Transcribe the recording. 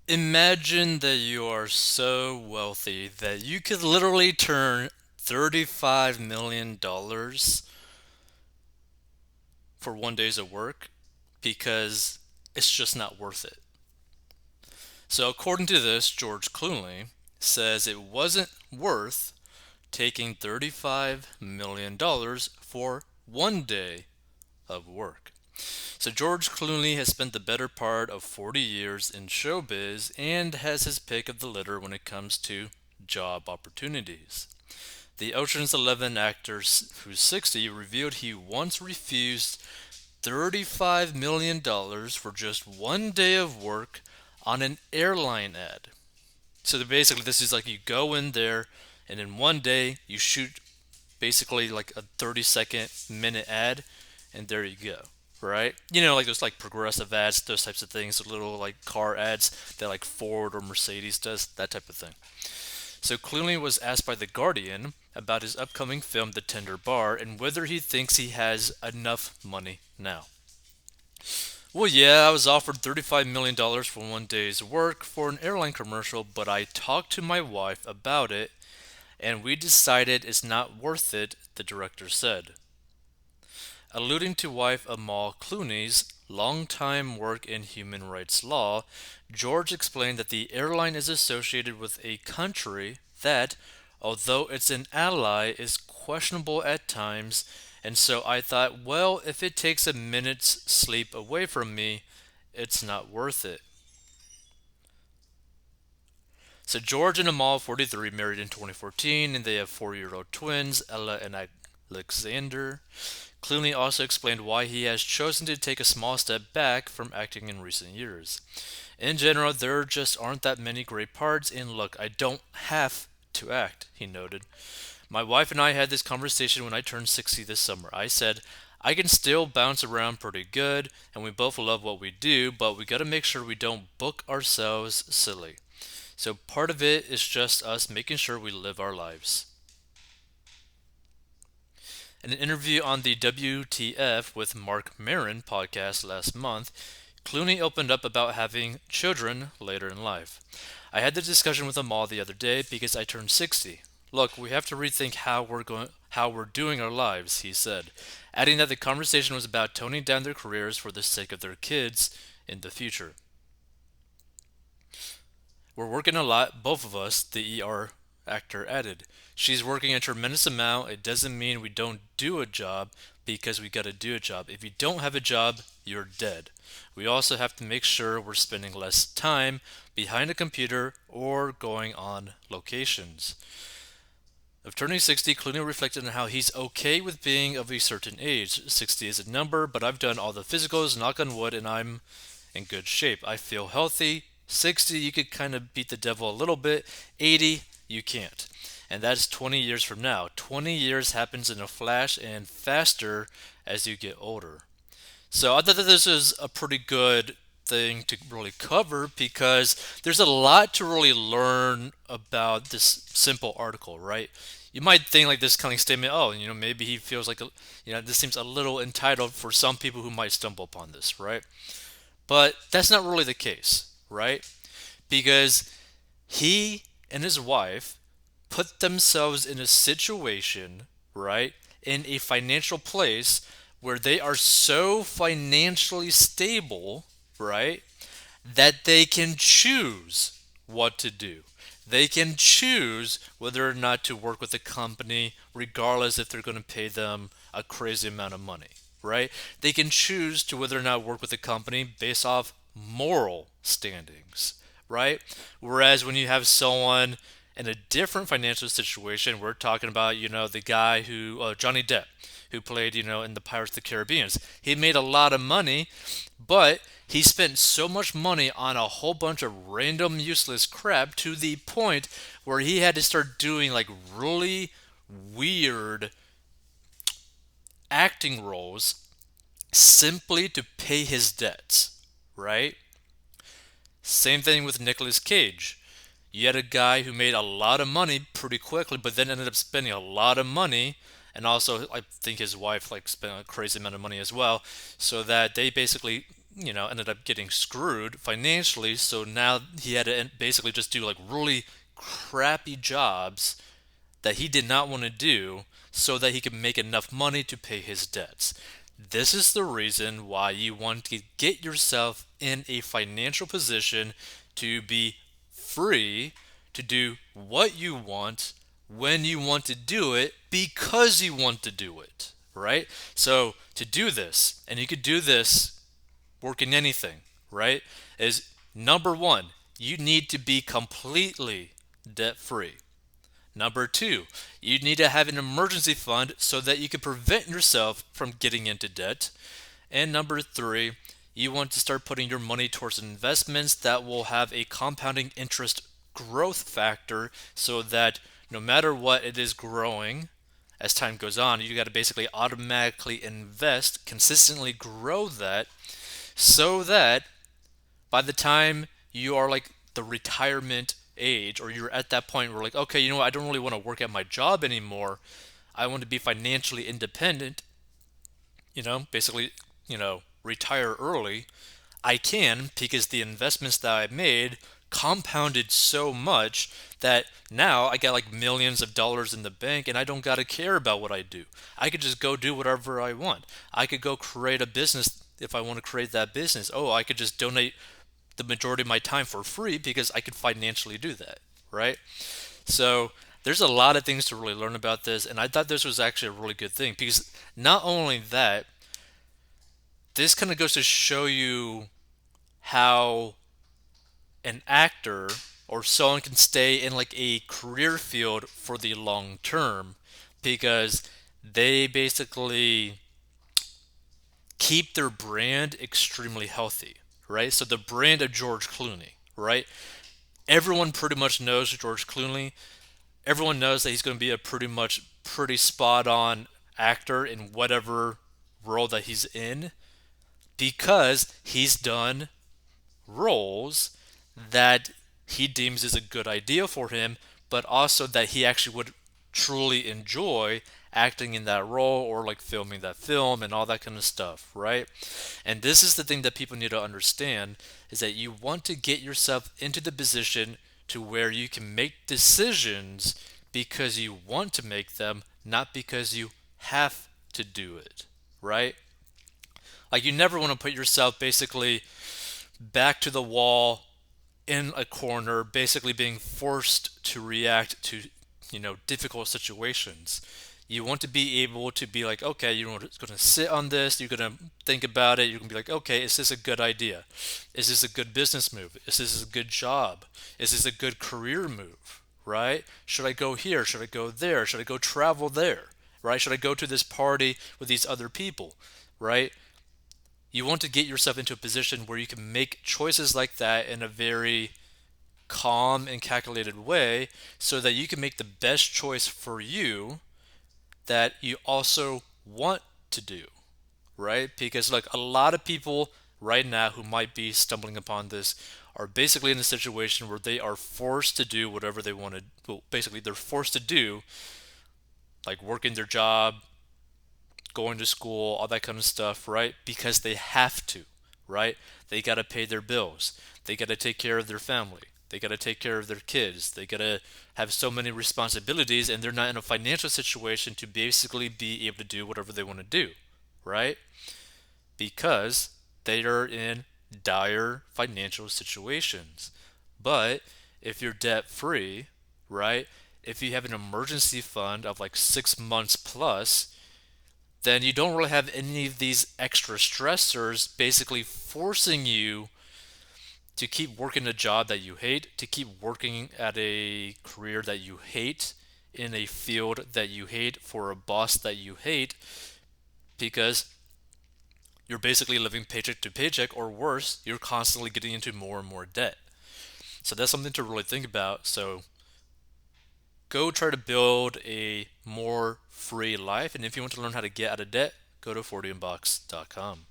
Imagine that you are so wealthy that you could literally turn $35 million for 1 day's of work because it's just not worth it. So, according to this, George Clooney says it wasn't worth taking $35 million for 1 day of work. So George Clooney has spent the better part of 40 years in showbiz and has his pick of the litter when it comes to job opportunities. The Ocean's 11 actor who's 60 revealed he once refused $35 million for just 1 day of work on an airline ad. So basically, this is like you go in there and in 1 day you shoot basically like a 30-second minute ad, and there you go. Right? Like those like progressive ads, those types of things, the little like car ads that like Ford or Mercedes does, that type of thing. So Clooney was asked by The Guardian about his upcoming film The Tender Bar and whether he thinks he has enough money now. Well, yeah, I was offered $35 million for 1 day's work for an airline commercial, but I talked to my wife about it and we decided it's not worth it, the director said. Alluding to wife Amal Clooney's longtime work in human rights law, George explained that the airline is associated with a country that, although it's an ally, is questionable at times, and so I thought, well, if it takes a minute's sleep away from me, it's not worth it. So George and Amal, 43, married in 2014, and they have 4-year-old twins, Ella and Alexander. Clooney also explained why he has chosen to take a small step back from acting in recent years. In general, there just aren't that many great parts, and look, I don't have to act, he noted. My wife and I had this conversation when I turned 60 this summer. I said, I can still bounce around pretty good, and we both love what we do, but we gotta make sure we don't book ourselves silly. So part of it is just us making sure we live our lives. In an interview on the WTF with Mark Maron podcast last month, Clooney opened up about having children later in life. I had the discussion with Amal the other day because I turned 60. Look, we have to rethink how we're doing our lives, he said, adding that the conversation was about toning down their careers for the sake of their kids in the future. We're working a lot, both of us, the ER actor added. She's working a tremendous amount. It doesn't mean we don't do a job because we gotta do a job. If you don't have a job, you're dead. We also have to make sure we're spending less time behind a computer or going on locations. Of turning 60, Clooney reflected on how he's okay with being of a certain age. 60 is a number, but I've done all the physicals, knock on wood, and I'm in good shape. I feel healthy. 60, you could kind of beat the devil a little bit. 80, you can't. And that's 20 years from now. 20 years happens in a flash and faster as you get older. So I thought that this is a pretty good thing to really cover because there's a lot to really learn about this simple article, right? You might think like this kind of statement, oh, maybe he feels like, this seems a little entitled for some people who might stumble upon this, right? But that's not really the case, right? Because he and his wife put themselves in a situation, right, in a financial place where they are so financially stable, right, that they can choose what to do. They can choose whether or not to work with a company, regardless if they're going to pay them a crazy amount of money, right? They can choose to whether or not work with a company based off moral standings, right? Whereas when you have someone in a different financial situation, we're talking about, the guy who, Johnny Depp, who played, in the Pirates of the Caribbean. He made a lot of money, but he spent so much money on a whole bunch of random useless crap to the point where he had to start doing like really weird acting roles simply to pay his debts, right? Same thing with Nicolas Cage. You had a guy who made a lot of money pretty quickly, but then ended up spending a lot of money, and also I think his wife like spent a crazy amount of money as well, so that they basically ended up getting screwed financially. So now he had to basically just do like really crappy jobs that he did not want to do so that he could make enough money to pay his debts. This is the reason why you want to get yourself in a financial position to be free to do what you want when you want to do it because you want to do it, right? So to do this, and you could do this working anything, right? Is number one, you need to be completely debt free. Number two, you need to have an emergency fund so that you can prevent yourself from getting into debt. And number three, you want to start putting your money towards investments that will have a compounding interest growth factor so that no matter what it is growing as time goes on, you got to basically automatically invest, consistently grow that so that by the time you are like the retirement age or you're at that point where like, okay, you know what, I don't really want to work at my job anymore. I want to be financially independent, basically, retire early. I can because the investments that I made compounded so much that now I got like millions of dollars in the bank and I don't got to care about what I do. I could just go do whatever I want. I could go create a business if I want to create that business. Oh, I could just donate the majority of my time for free because I could financially do that, right? So there's a lot of things to really learn about this, and I thought this was actually a really good thing because not only that, this kind of goes to show you how an actor or someone can stay in like a career field for the long term because they basically keep their brand extremely healthy, right? So the brand of George Clooney, right? Everyone pretty much knows George Clooney. Everyone knows that he's going to be a pretty spot on actor in whatever role that he's in because he's done roles that he deems is a good idea for him, but also that he actually would truly enjoy acting in that role or like filming that film and all that kind of stuff, right? And this is the thing that people need to understand is that you want to get yourself into the position to where you can make decisions because you want to make them, not because you have to do it, right? Like you never want to put yourself basically back to the wall in a corner, basically being forced to react to, difficult situations. You want to be able to be like, okay, you're going to sit on this, you're going to think about it, you're going to be like, okay, is this a good idea? Is this a good business move? Is this a good job? Is this a good career move? Right? Should I go here? Should I go there? Should I go travel there? Right? Should I go to this party with these other people? Right? You want to get yourself into a position where you can make choices like that in a very calm and calculated way so that you can make the best choice for you that you also want to do, right? Because like a lot of people right now who might be stumbling upon this are basically in a situation where they are forced to do whatever they want to, well, basically they're forced to do like working their job, going to school, all that kind of stuff, right? Because they have to, right? They got to pay their bills. They got to take care of their family. They got to take care of their kids. They got to have so many responsibilities, and they're not in a financial situation to basically be able to do whatever they want to do, right? Because they are in dire financial situations. But if you're debt free, right? If you have an emergency fund of like 6 months plus, then you don't really have any of these extra stressors basically forcing you to keep working a job that you hate, to keep working at a career that you hate, in a field that you hate, for a boss that you hate, because you're basically living paycheck to paycheck, or worse, you're constantly getting into more and more debt. So that's something to really think about. So go try to build a more free life. And if you want to learn how to get out of debt, go to 40inbox.com.